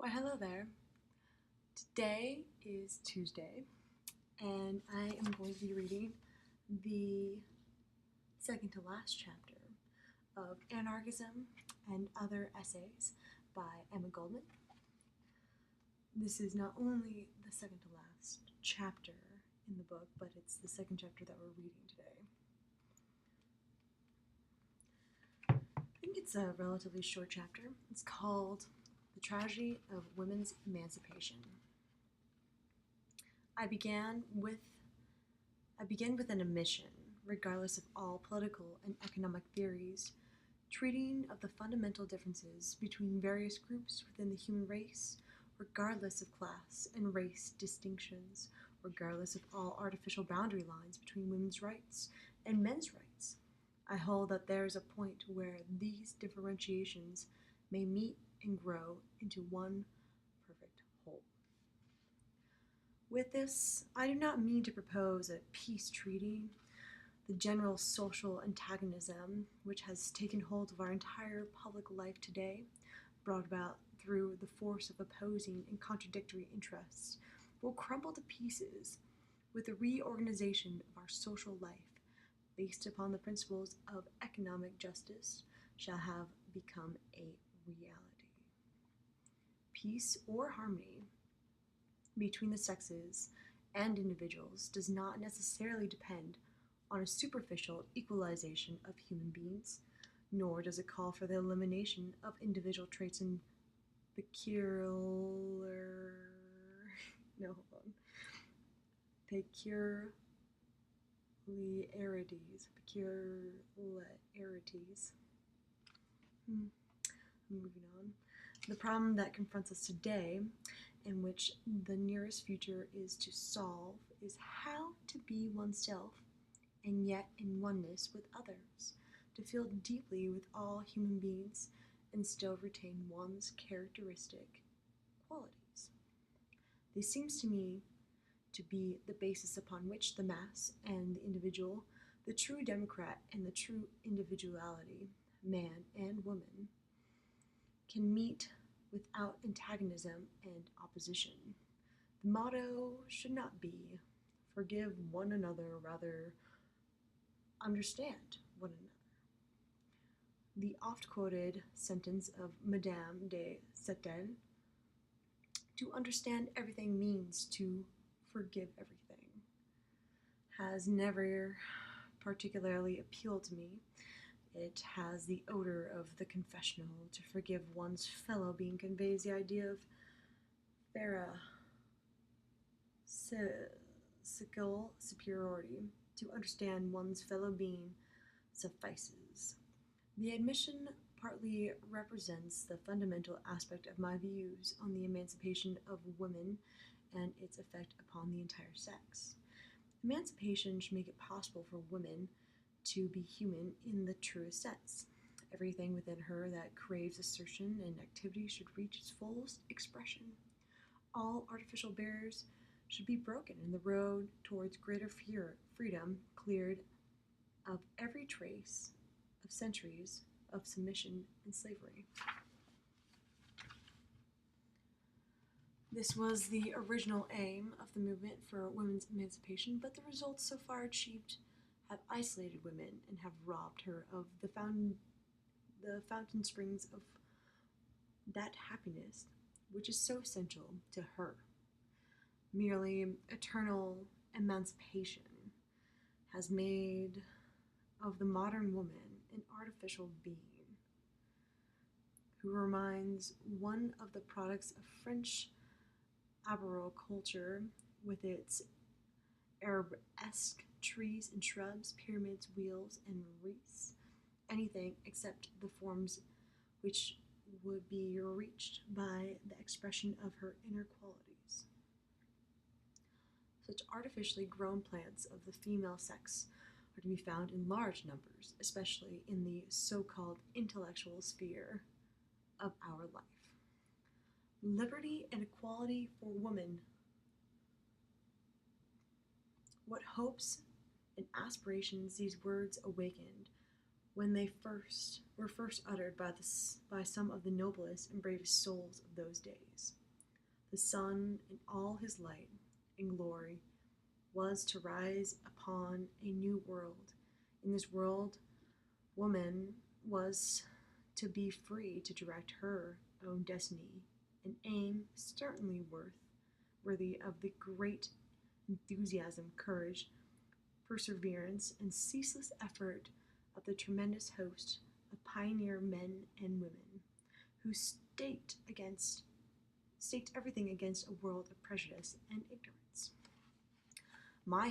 Well, hello there. Today is Tuesday, and I am going to be reading the second to last chapter of Anarchism and Other Essays by Emma Goldman. This is not only the second to last chapter in the book, but it's the second chapter that we're reading today. I think it's a relatively short chapter. It's called The Tragedy of Women's Emancipation. I begin with an admission, regardless of all political and economic theories, treating of the fundamental differences between various groups within the human race, regardless of class and race distinctions, regardless of all artificial boundary lines between women's rights and men's rights. I hold that there is a point where these differentiations may meet and grow into one perfect whole. With this, I do not mean to propose a peace treaty. The general social antagonism, which has taken hold of our entire public life today, brought about through the force of opposing and contradictory interests, will crumble to pieces with the reorganization of our social life based upon the principles of economic justice shall have become a reality. Peace or harmony between the sexes and individuals does not necessarily depend on a superficial equalization of human beings, nor does it call for the elimination of individual traits and peculiarities, Moving on. The problem that confronts us today, and which the nearest future is to solve, is how to be oneself and yet in oneness with others, to feel deeply with all human beings and still retain one's characteristic qualities. This seems to me to be the basis upon which the mass and the individual, the true democrat and the true individuality, man and woman, can meet without antagonism and opposition. The motto should not be forgive one another, rather understand one another. The oft-quoted sentence of Madame de Staël, to understand everything means to forgive everything, has never particularly appealed to me. It has the odor of the confessional. To forgive one's fellow being conveys the idea of pharisaical superiority. To understand one's fellow being suffices. The admission partly represents the fundamental aspect of my views on the emancipation of women and its effect upon the entire sex. Emancipation should make it possible for women to be human in the truest sense. Everything within her that craves assertion and activity should reach its fullest expression. All artificial barriers should be broken and the road towards greater freedom cleared of every trace of centuries of submission and slavery. This was the original aim of the movement for women's emancipation, but the results so far achieved have isolated women and have robbed her of the fountain springs of that happiness which is so essential to her. Merely eternal emancipation has made of the modern woman an artificial being who reminds one of the products of French arboriculture with its Arabesque trees and shrubs, pyramids, wheels, and wreaths, anything except the forms which would be reached by the expression of her inner qualities. Such artificially grown plants of the female sex are to be found in large numbers, especially in the so-called intellectual sphere of our life. Liberty and equality for woman. What hopes and aspirations these words awakened when they were first uttered by some of the noblest and bravest souls of those days. The sun in all his light and glory was to rise upon a new world. In this world, woman was to be free to direct her own destiny, an aim certainly worthy of the great enthusiasm, courage, perseverance, and ceaseless effort of the tremendous host of pioneer men and women who staked everything against a world of prejudice and ignorance. My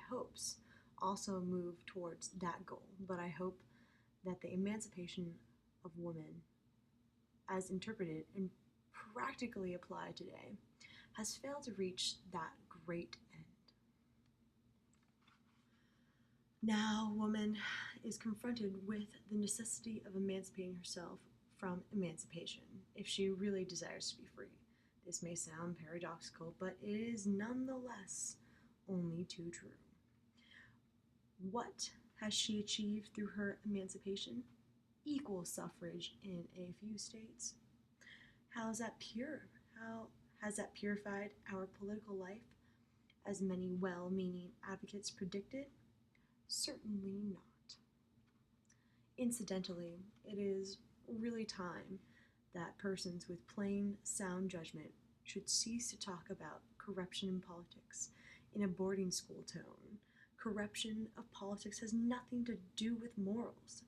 hopes also move towards that goal, but I hope that the emancipation of women, as interpreted and practically applied today, has failed to reach that great end. Now, woman is confronted with the necessity of emancipating herself from emancipation if she really desires to be free. This may sound paradoxical, but it is nonetheless only too true. What has she achieved through her emancipation? Equal suffrage in a few states. How is that pure? How has that purified our political life, as many well-meaning advocates predicted? Certainly not. Incidentally, it is really time that persons with plain, sound judgment should cease to talk about corruption in politics in a boarding school tone. Corruption of politics has nothing to do with morals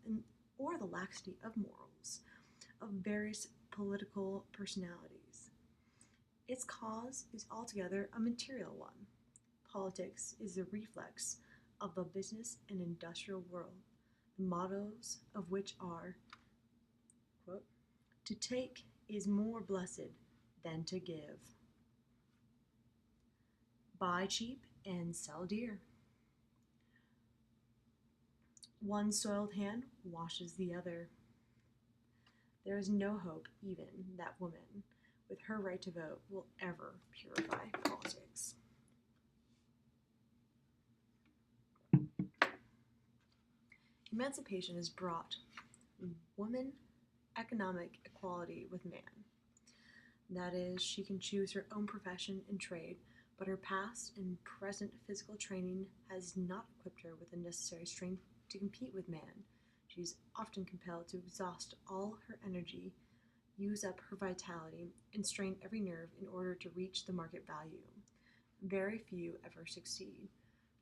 or the laxity of morals of various political personalities. Its cause is altogether a material one. Politics is the reflex of the business and industrial world, the mottos of which are, quote, "To take is more blessed than to give. Buy cheap and sell dear. One soiled hand washes the other." There is no hope even that woman, with her right to vote, will ever purify politics. Emancipation has brought woman economic equality with man. That is, she can choose her own profession and trade, but her past and present physical training has not equipped her with the necessary strength to compete with man. She is often compelled to exhaust all her energy, use up her vitality, and strain every nerve in order to reach the market value. Very few ever succeed,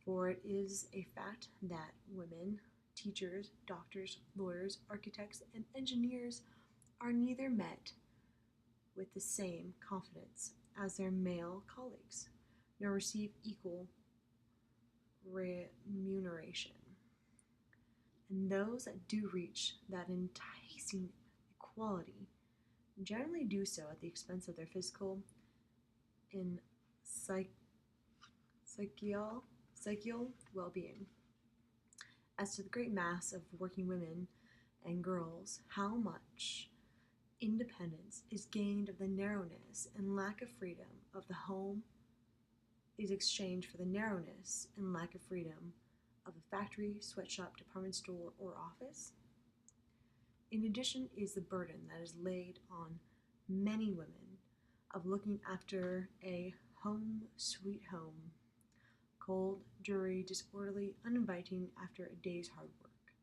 for it is a fact that women, teachers, doctors, lawyers, architects, and engineers are neither met with the same confidence as their male colleagues, nor receive equal remuneration. And those that do reach that enticing equality generally do so at the expense of their physical and psychical well-being. As to the great mass of working women and girls, how much independence is gained of the narrowness and lack of freedom of the home is exchanged for the narrowness and lack of freedom of a factory, sweatshop, department store, or office. In addition is the burden that is laid on many women of looking after a home sweet home, cold, dreary, disorderly, uninviting after a day's hard work.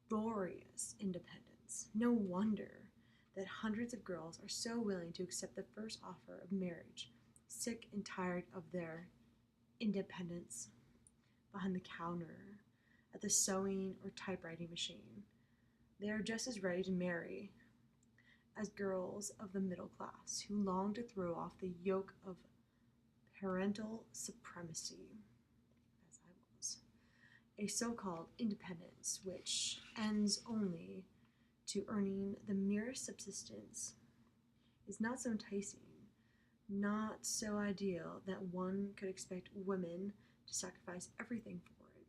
Glorious independence. No wonder that hundreds of girls are so willing to accept the first offer of marriage, sick and tired of their independence behind the counter, at the sewing or typewriting machine. They are just as ready to marry as girls of the middle class who long to throw off the yoke of parental supremacy, as I was. A so-called independence which ends only to earning the merest subsistence is not so enticing, not so ideal that one could expect women to sacrifice everything for it.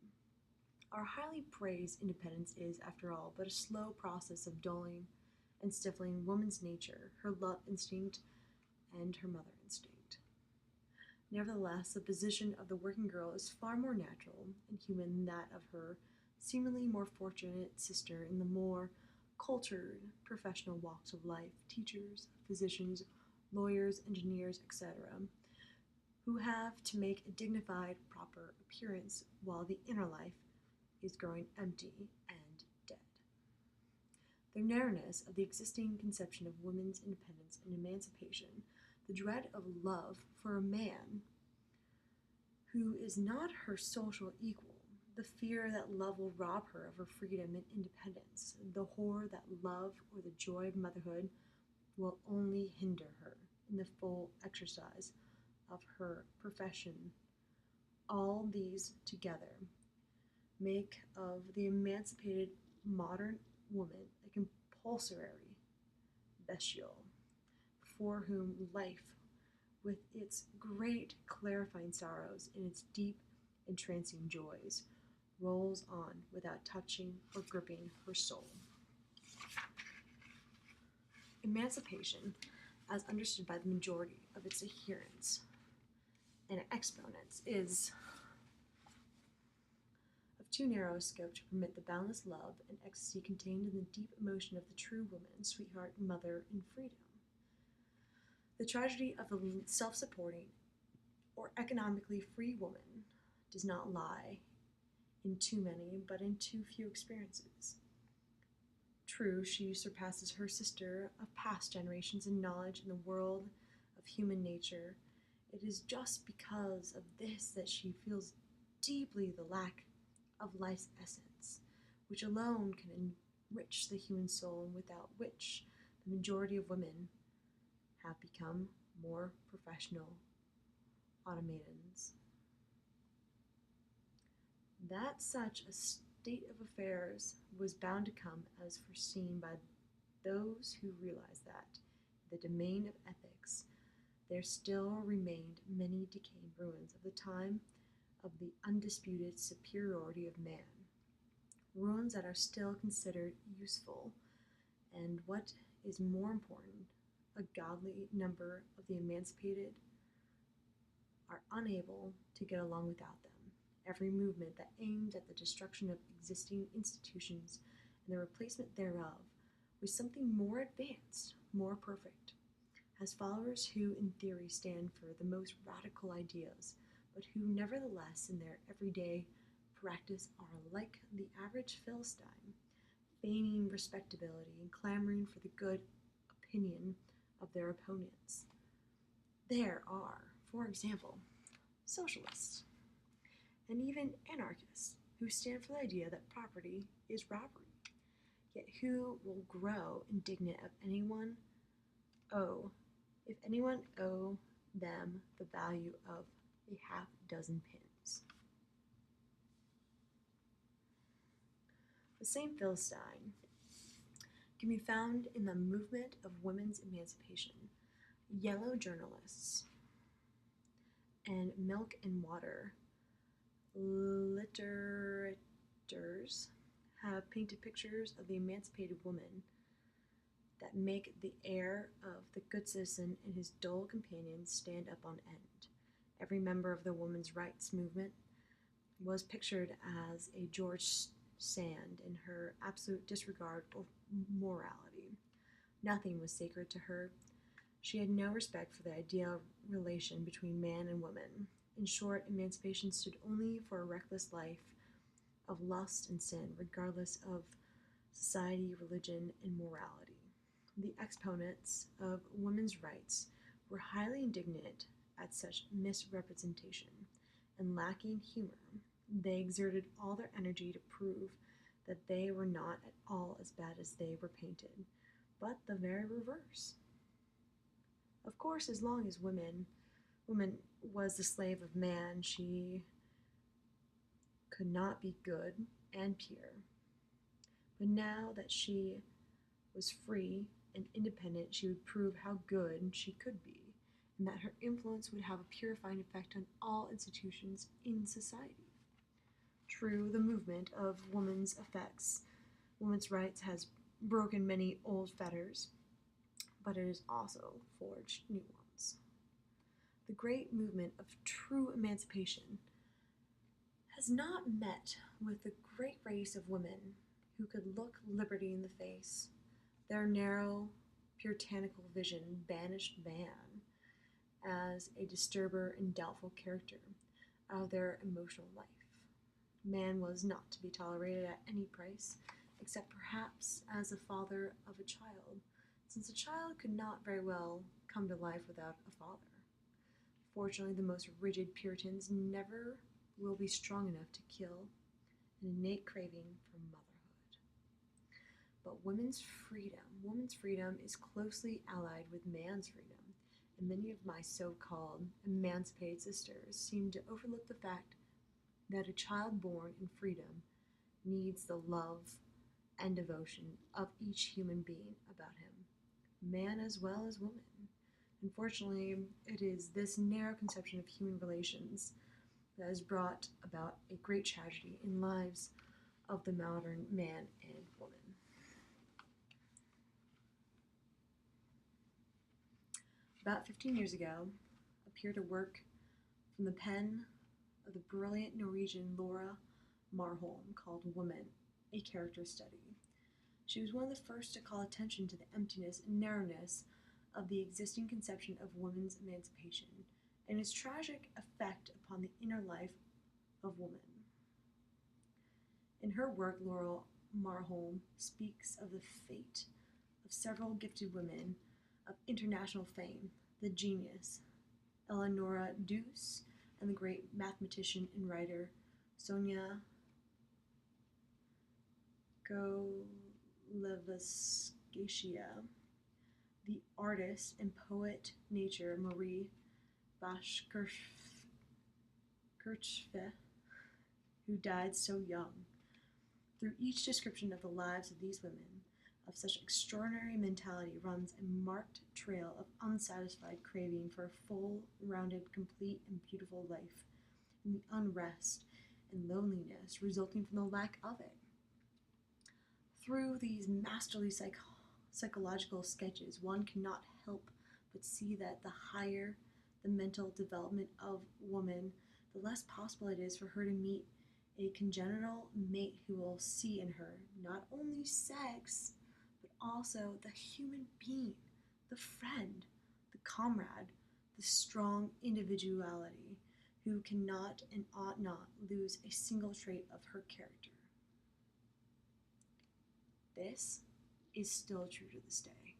Our highly praised independence is, after all, but a slow process of dulling and stifling woman's nature, her love instinct, and her mother instinct. Nevertheless, the position of the working girl is far more natural and human than that of her seemingly more fortunate sister in the more cultured professional walks of life, teachers, physicians, lawyers, engineers, etc., who have to make a dignified, proper appearance while the inner life is growing empty and dead. The narrowness of the existing conception of women's independence and emancipation, the dread of love for a man who is not her social equal, the fear that love will rob her of her freedom and independence, the horror that love or the joy of motherhood will only hinder her in the full exercise of her profession. All these together make of the emancipated modern woman a compulsory bestial for whom life, with its great clarifying sorrows and its deep entrancing joys, rolls on without touching or gripping her soul. Emancipation, as understood by the majority of its adherents and exponents, is of too narrow a scope to permit the boundless love and ecstasy contained in the deep emotion of the true woman, sweetheart, mother, and freedom. The tragedy of the self-supporting or economically free woman does not lie in too many, but in too few experiences. True, she surpasses her sister of past generations in knowledge in the world of human nature. It is just because of this that she feels deeply the lack of life's essence, which alone can enrich the human soul, and without which the majority of women have become more professional automatons. That such a state of affairs was bound to come as foreseen by those who realized that, in the domain of ethics, there still remained many decaying ruins of the time of the undisputed superiority of man, ruins that are still considered useful, and what is more important, a godly number of the emancipated are unable to get along without them. Every movement that aimed at the destruction of existing institutions and the replacement thereof with something more advanced, more perfect, has followers who in theory stand for the most radical ideas, but who nevertheless in their everyday practice are like the average Philistine, feigning respectability and clamoring for the good opinion of their opponents. There are, for example, socialists and even anarchists who stand for the idea that property is robbery, yet who will grow indignant if anyone owe them the value of a half dozen pins. The same Philistine can be found in the movement of women's emancipation. Yellow journalists and milk and water literateurs have painted pictures of the emancipated woman that make the air of the good citizen and his dull companions stand up on end. Every member of the women's rights movement was pictured as a George Sand in her absolute disregard of morality. Nothing was sacred to her. She had no respect for the ideal relation between man and woman. In short, emancipation stood only for a reckless life of lust and sin, regardless of society, religion, and morality. The exponents of women's rights were highly indignant at such misrepresentation, and lacking humor, they exerted all their energy to prove that they were not at all as bad as they were painted, but the very reverse. Of course, as long as woman was the slave of man, she could not be good and pure. But now that she was free and independent, she would prove how good she could be, and that her influence would have a purifying effect on all institutions in society. True, the movement of women's rights has broken many old fetters, but it has also forged new ones. The great movement of true emancipation has has not met with the great race of women who could look liberty in the face. Their narrow, puritanical vision banished man as a disturber and doubtful character out of their emotional life. Man was not to be tolerated at any price, except perhaps as the father of a child, since a child could not very well come to life without a father. Fortunately, the most rigid Puritans never will be strong enough to kill an innate craving for motherhood. But woman's freedom is closely allied with man's freedom, and many of my so-called emancipated sisters seem to overlook the fact that a child born in freedom needs the love and devotion of each human being about him, man as well as woman. Unfortunately, it is this narrow conception of human relations that has brought about a great tragedy in lives of the modern man and woman. About 15 years ago, appeared a work from the pen of the brilliant Norwegian Laura Marholm called Woman, a Character Study. She was one of the first to call attention to the emptiness and narrowness of the existing conception of women's emancipation and its tragic effect upon the inner life of woman. In her work, Laura Marholm speaks of the fate of several gifted women of international fame, the genius Eleonora Duse and the great mathematician and writer Sonia Golevskaia, the artist and poet nature Marie Bashkirtseff, who died so young. Through each description of the lives of these women, of such extraordinary mentality runs a marked trail of unsatisfied craving for a full, rounded, complete, and beautiful life, and the unrest and loneliness resulting from the lack of it. Through these masterly psychological sketches, one cannot help but see that the higher the mental development of woman, the less possible it is for her to meet a congenital mate who will see in her not only sex, but also the human being, the friend, the comrade, the strong individuality who cannot and ought not lose a single trait of her character. This is still true to this day.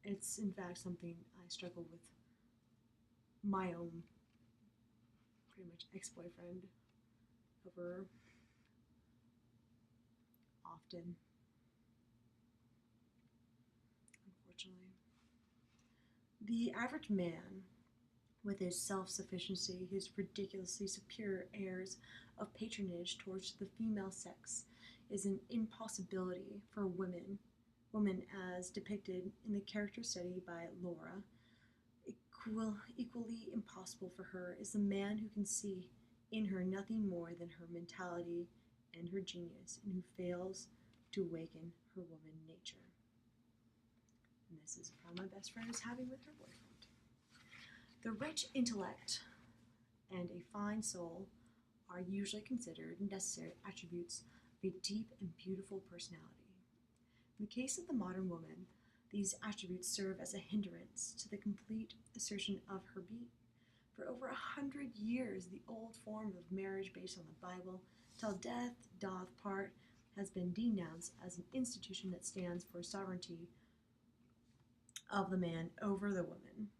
It's in fact something I struggle with my own pretty much ex-boyfriend over often, unfortunately. The average man, with his self-sufficiency, his ridiculously superior airs of patronage towards the female sex, is an impossibility for women as depicted in the character study by Laura. Equally impossible for her is the man who can see in her nothing more than her mentality and her genius, and who fails to awaken her woman nature. And this is a problem my best friend is having with her boyfriend. The rich intellect and a fine soul are usually considered necessary attributes of a deep and beautiful personality. In the case of the modern woman, these attributes serve as a hindrance to the complete assertion of her being. For over 100 years, the old form of marriage based on the Bible, till death doth part, has been denounced as an institution that stands for sovereignty of the man over the woman,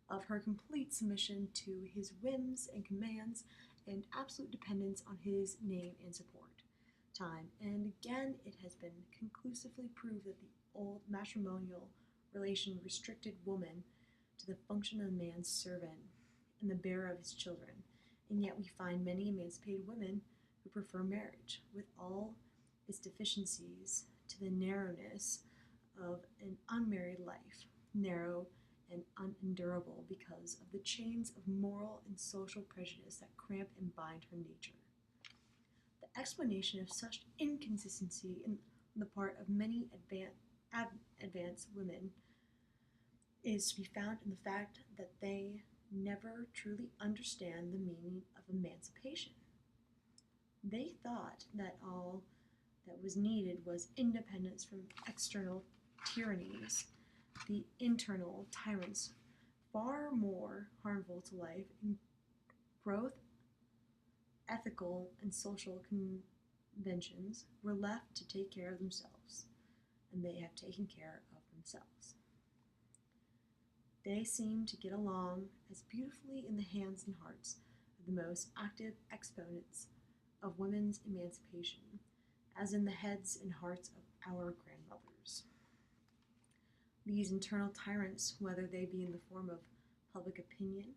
of her complete submission to his whims and commands, and absolute dependence on his name and support. Time and again it has been conclusively proved that the old matrimonial relation restricted woman to the function of the man's servant and the bearer of his children, and yet we find many emancipated women who prefer marriage, with all its deficiencies, to the narrowness of an unmarried life, narrow and unendurable because of the chains of moral and social prejudice that cramp and bind her nature. The explanation of such inconsistency on the part of many advanced women is to be found in the fact that they never truly understand the meaning of emancipation. They thought that all that was needed was independence from external tyrannies, the internal tyrants far more harmful to life and growth, ethical and social conventions were left to take care of themselves, and they have taken care of themselves. They seem to get along as beautifully in the hands and hearts of the most active exponents of women's emancipation as in the heads and hearts of our grandmothers. These internal tyrants, whether they be in the form of public opinion,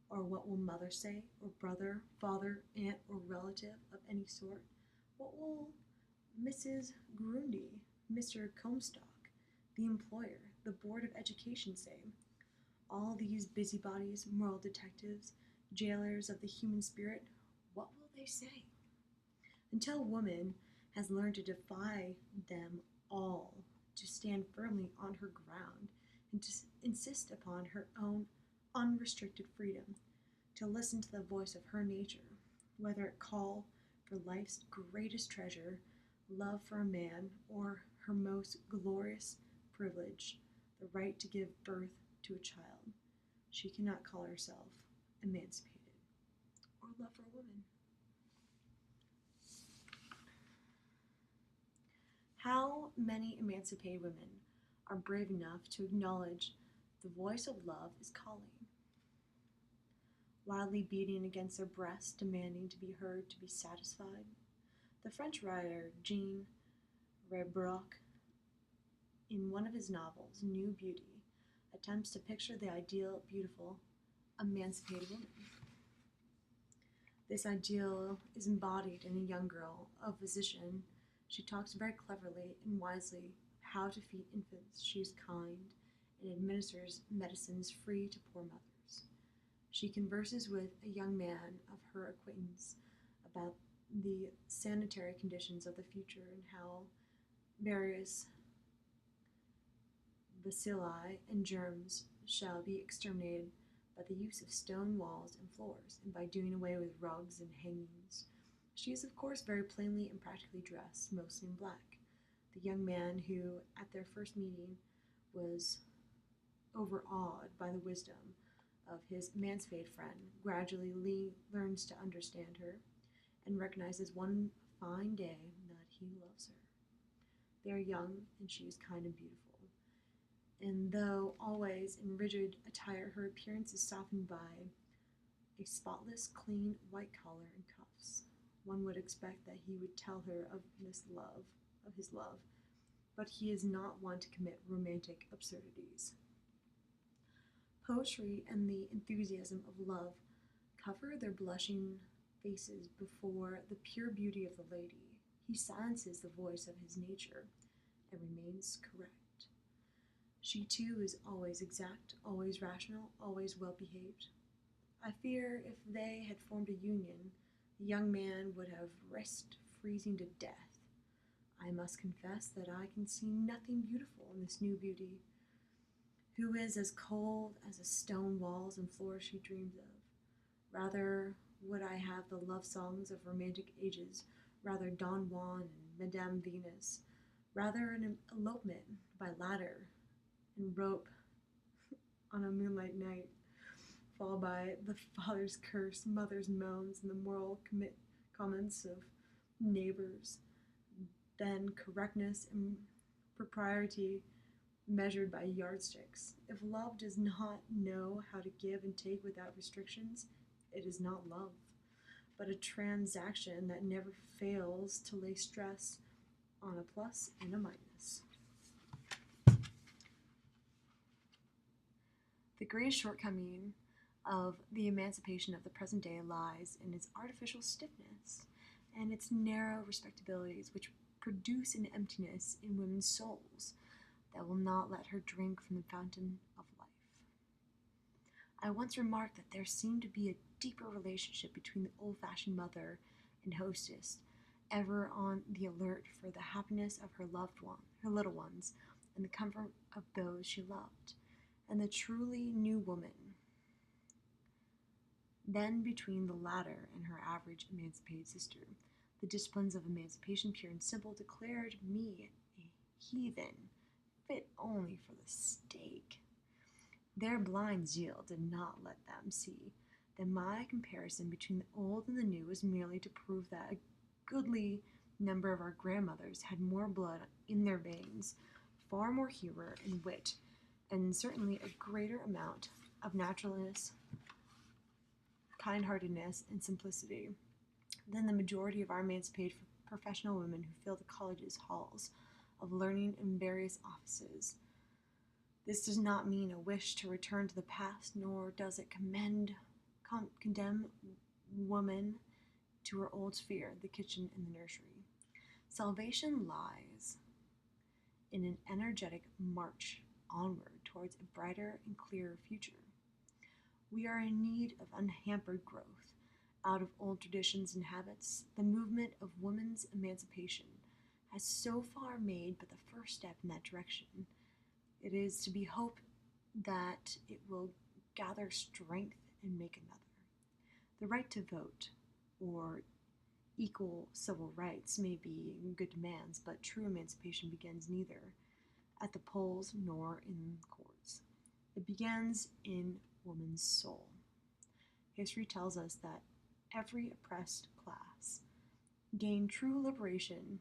or what will mother say, or brother, father, aunt, or relative of any sort, what will Mrs. Grundy, Mr. Comstock, the employer, the Board of Education say, all these busybodies, moral detectives, jailers of the human spirit, what will they say? Until woman has learned to defy them all, to stand firmly on her ground, and to insist upon her own unrestricted freedom, to listen to the voice of her nature, whether it call for life's greatest treasure, love for a man, or her most glorious privilege, the right to give birth to a child, she cannot call herself emancipated or love for a woman. How many emancipated women are brave enough to acknowledge the voice of love is calling, wildly beating against their breasts, demanding to be heard, to be satisfied? The French writer Jean Rebrock, in one of his novels, New Beauty, attempts to picture the ideal, beautiful, emancipated woman. This ideal is embodied in a young girl, a physician. She talks very cleverly and wisely how to feed infants. She is kind and administers medicines free to poor mothers. She converses with a young man of her acquaintance about the sanitary conditions of the future and how various bacilli and germs shall be exterminated by the use of stone walls and floors, and by doing away with rugs and hangings. She is, of course, very plainly and practically dressed, mostly in black. The young man who, at their first meeting, was overawed by the wisdom of his emancipated friend, gradually learns to understand her and recognizes one fine day that he loves her. They are young, and she is kind and beautiful. And though always in rigid attire, her appearance is softened by a spotless, clean white collar and cuffs. One would expect that he would tell her of his love, but he is not one to commit romantic absurdities. Poetry and the enthusiasm of love cover their blushing faces before the pure beauty of the lady. He silences the voice of his nature and remains correct. She too is always exact, always rational, always well behaved. I fear if they had formed a union, the young man would have risked freezing to death. I must confess that I can see nothing beautiful in this new beauty, who is as cold as the stone walls and floors she dreams of. Rather would I have the love songs of romantic ages, rather Don Juan and Madame Venus, rather an elopement by ladder and rope on a moonlight night, followed by the father's curse, mother's moans, and the moral comments of neighbors, then correctness and propriety measured by yardsticks. If love does not know how to give and take without restrictions, it is not love, but a transaction that never fails to lay stress on a plus and a minus. The greatest shortcoming of the emancipation of the present day lies in its artificial stiffness and its narrow respectabilities, which produce an emptiness in women's souls that will not let her drink from the fountain of life. I once remarked that there seemed to be a deeper relationship between the old-fashioned mother and hostess, ever on the alert for the happiness of her little ones, and the comfort of those she loved, and the truly new woman, Then, between the latter and her average emancipated sister, the disciplines of emancipation, pure and simple, declared me a heathen, fit only for the stake. Their blind zeal did not let them see that my comparison between the old and the new was merely to prove that a goodly number of our grandmothers had more blood in their veins, far more humor and wit, and certainly a greater amount of naturalness, kindheartedness, and simplicity than the majority of our emancipated professional women who fill the college's halls of learning in various offices. This does not mean a wish to return to the past, nor does it condemn woman to her old sphere, the kitchen and the nursery. Salvation lies in an energetic march onward towards a brighter and clearer future. We are in need of unhampered growth out of old traditions and habits. The movement of women's emancipation has so far made but the first step in that direction. It is to be hoped that it will gather strength and make another. The right to vote, or equal civil rights, may be good demands, but true emancipation begins neither at the polls nor in courts. It begins in woman's soul. History tells us that every oppressed class gained true liberation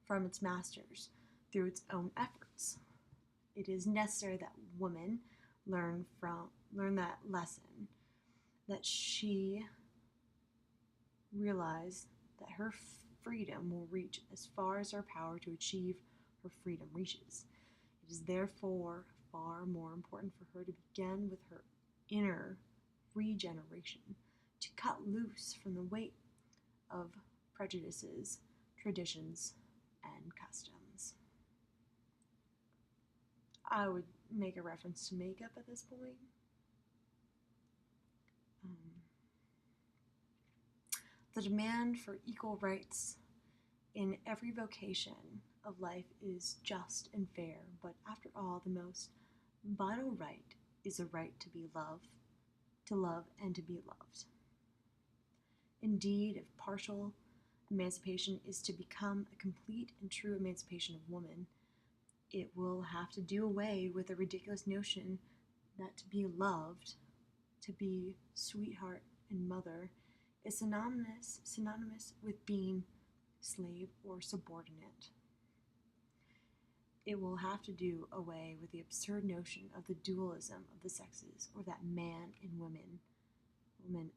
from its masters through its own efforts. It is necessary that woman learn that lesson, that she realize that her freedom will reach as far as her power to achieve her freedom reaches. It is therefore far more important for her to begin with her inner regeneration, to cut loose from the weight of prejudices, traditions, and customs. I would make a reference to makeup at this point. The demand for equal rights in every vocation of life is just and fair, but after all, the most vital right is the right to be loved, to love and to be loved. Indeed, if partial emancipation is to become a complete and true emancipation of woman, it will have to do away with the ridiculous notion that to be loved, to be sweetheart and mother, is synonymous with being slave or subordinate. It will have to do away with the absurd notion of the dualism of the sexes, or that man and women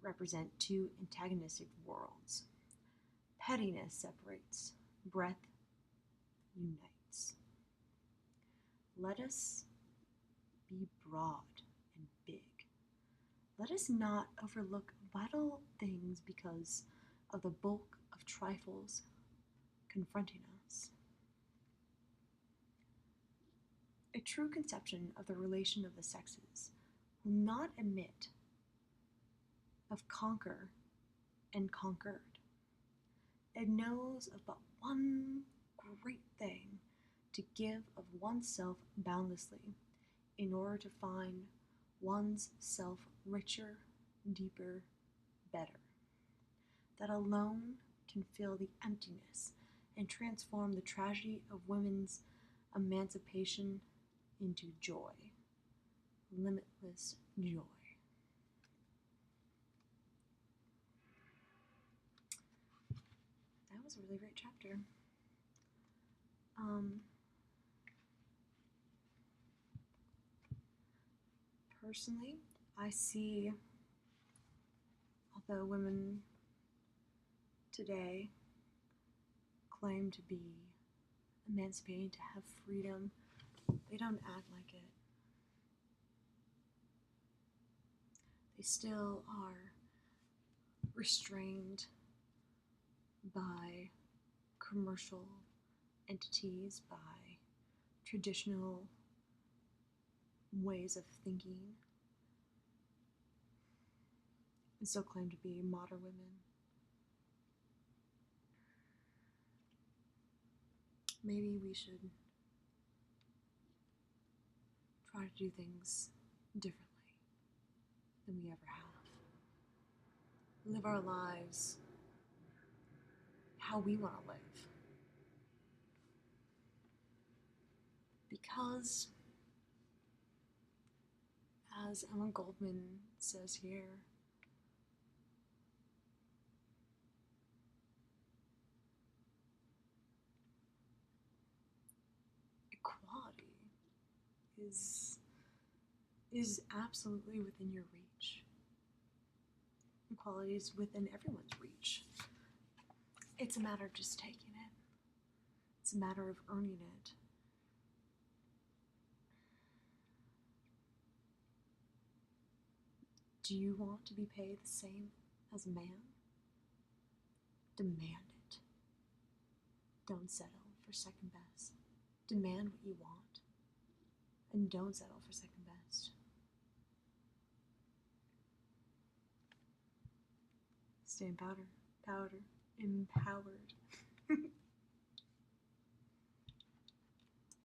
represent two antagonistic worlds. Pettiness separates, breadth unites. Let us be broad and big. Let us not overlook vital things because of the bulk of trifles confronting us. A true conception of the relation of the sexes will not admit of conquer and conquered. It knows of but one great thing: to give of oneself boundlessly in order to find one's self richer, deeper, better. That alone can fill the emptiness and transform the tragedy of women's emancipation into joy, limitless joy. That was a really great chapter. Personally, I see, although women today claim to be emancipated, to have freedom, they don't act like it. They still are restrained by commercial entities, by traditional ways of thinking, and still claim to be modern women. Maybe we should try to do things differently than we ever have. live our lives how we want to live. Because, as Emma Goldman says here, equality is absolutely within your reach. Equality is within everyone's reach. It's a matter of just taking it. It's a matter of earning it. Do you want to be paid the same as a man? Demand it. Don't settle for second best. Demand what you want, and don't settle for second best. Stay empowered.